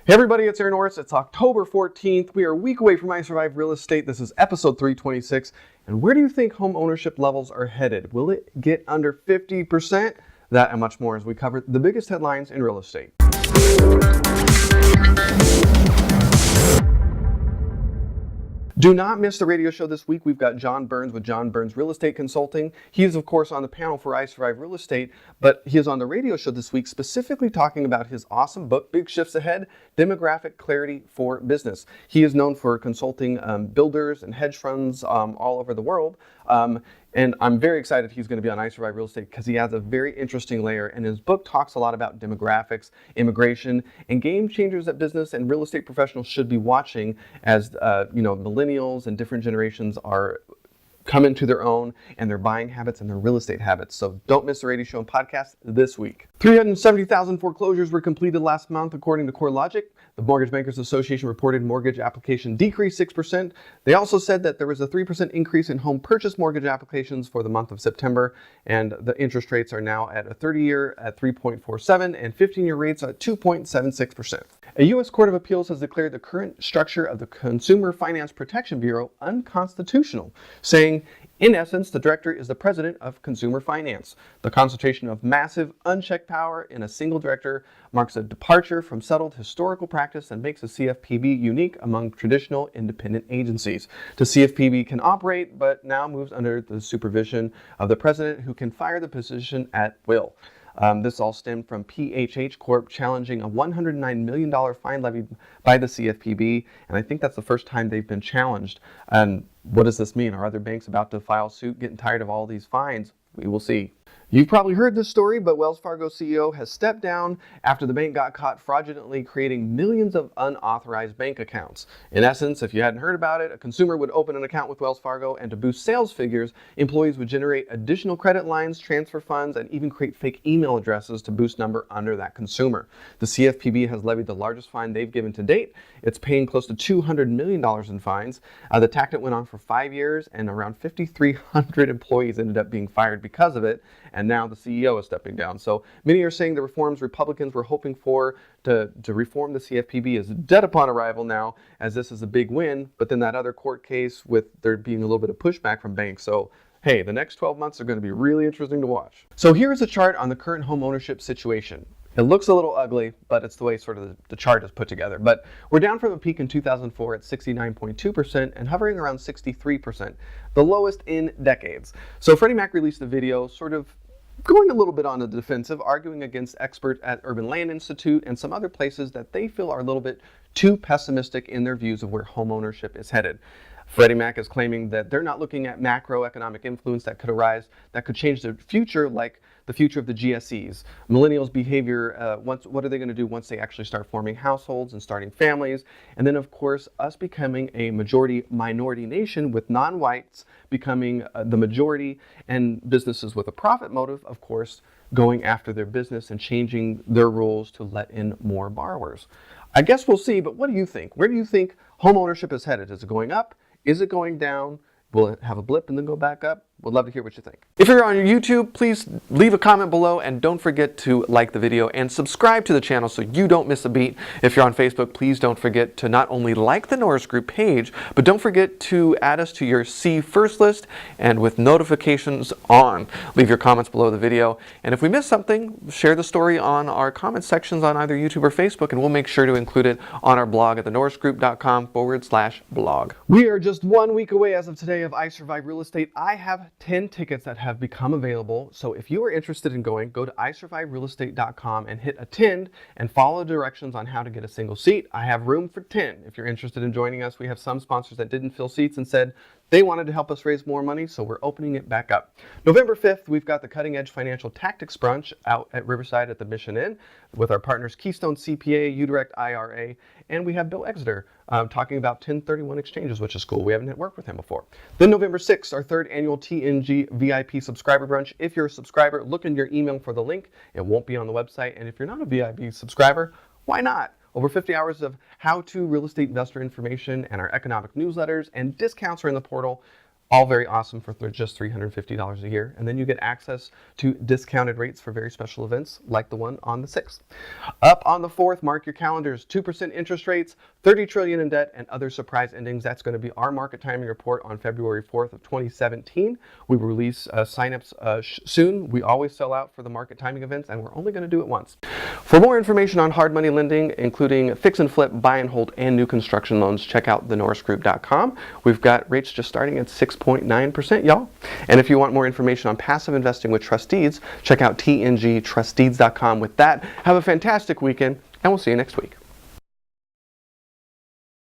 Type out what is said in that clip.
Hey everybody, it's Norris. It's October 14th. We are a week away from I Survive Real Estate. This is episode 326. And where do you think home ownership levels are headed? Will it get under 50%? That and much more as we cover the biggest headlines in real estate. Do not miss the radio show this week. We've got John Burns with John Burns Real Estate Consulting. He is, of course, on the panel for I Survive Real Estate, but he is on the radio show this week specifically talking about his awesome book, Big Shifts Ahead, Demographic Clarity for Business. He is known for consulting builders and hedge funds all over the world. And I'm very excited he's going to be on I Survive Real Estate because he adds a very interesting layer. And his book talks a lot about demographics, immigration, and game changers that business and real estate professionals should be watching as millennials and different generations are coming to their own and their buying habits and their real estate habits. So don't miss the radio show and podcast this week. 370,000 foreclosures were completed last month, according to CoreLogic. The Mortgage Bankers Association reported mortgage application decreased 6%. They also said that there was a 3% increase in home purchase mortgage applications for the month of September, and the interest rates are now at a 30-year at 3.47 and 15-year rates at 2.76%. A U.S. Court of Appeals has declared the current structure of the Consumer Finance Protection Bureau unconstitutional, saying, in essence, the director is the president of consumer finance. The concentration of massive, unchecked power in a single director marks a departure from settled historical practice and makes the CFPB unique among traditional independent agencies. The CFPB can operate, but now moves under the supervision of the president, who can fire the position at will. This all stemmed from PHH Corp challenging a $109 million fine levied by the CFPB, and I think that's the first time they've been challenged. And what does this mean? Are other banks about to file suit, getting tired of all these fines? We will see. You've probably heard this story, but Wells Fargo CEO has stepped down after the bank got caught fraudulently creating millions of unauthorized bank accounts. In essence, if you hadn't heard about it, a consumer would open an account with Wells Fargo, and to boost sales figures, employees would generate additional credit lines, transfer funds, and even create fake email addresses to boost number under that consumer. The CFPB has levied the largest fine they've given to date. It's paying close to $200 million in fines. The tactic went on for 5 years, and around 5,300 employees ended up being fired because of it. And now the CEO is stepping down. So many are saying the reforms Republicans were hoping for to reform the CFPB is dead upon arrival now, as this is a big win. But then that other court case with there being a little bit of pushback from banks. So hey, the next 12 months are going to be really interesting to watch. So here's a chart on the current home ownership situation. It looks a little ugly, but it's the way sort of the chart is put together. But we're down from a peak in 2004 at 69.2% and hovering around 63%, the lowest in decades. So Freddie Mac released a video sort of going a little bit on the defensive, arguing against experts at Urban Land Institute and some other places that they feel are a little bit too pessimistic in their views of where home ownership is headed. Freddie Mac is claiming that they're not looking at macroeconomic influence that could arise, that could change the future, like the future of the GSEs. Millennials' behavior, what are they going to do once they actually start forming households and starting families? And then, of course, us becoming a majority-minority nation with non-whites becoming the majority, and businesses with a profit motive, of course, going after their business and changing their rules to let in more borrowers. I guess we'll see, but what do you think? Where do you think home ownership is headed? Is it going up? Is it going down? Will it have a blip and then go back up? Would love to hear what you think. If you're on YouTube, please leave a comment below and don't forget to like the video and subscribe to the channel so you don't miss a beat. If you're on Facebook, please don't forget to not only like the Norris Group page, but don't forget to add us to your See First list and with notifications on. Leave your comments below the video. And if we miss something, share the story on our comment sections on either YouTube or Facebook, and we'll make sure to include it on our blog at thenorrisgroup.com/blog. We are just 1 week away as of today of I Survive Real Estate. I have 10 tickets that have become available. So if you are interested in going, go to isurviverealestate.com and hit attend and follow the directions on how to get a single seat. I have room for 10. If you're interested in joining us, we have some sponsors that didn't fill seats and said they wanted to help us raise more money, so we're opening it back up. November 5th, we've got the Cutting Edge Financial Tactics Brunch out at Riverside at the Mission Inn with our partners Keystone CPA, UDirect IRA, and we have Bill Exeter talking about 1031 exchanges, which is cool. We haven't worked with him before. Then November 6th, our third annual TNG VIP subscriber brunch. If you're a subscriber, look in your email for the link. It won't be on the website. And if you're not a VIP subscriber, why not? Over 50 hours of how-to real estate investor information and our economic newsletters and discounts are in the portal. All very awesome for just $350 a year. And then you get access to discounted rates for very special events like the one on the 6th. Up on the 4th, mark your calendars, 2% interest rates, 30 trillion in debt, and other surprise endings. That's going to be our market timing report on February 4th of 2017. We will release signups soon. We always sell out for the market timing events, and we're only going to do it once. For more information on hard money lending, including fix and flip, buy and hold, and new construction loans, check out thenorrisgroup.com. We've got rates just starting at 6.9%, y'all. And if you want more information on passive investing with trust deeds, check out tngtrustdeeds.com. With that, have a fantastic weekend, and we'll see you next week.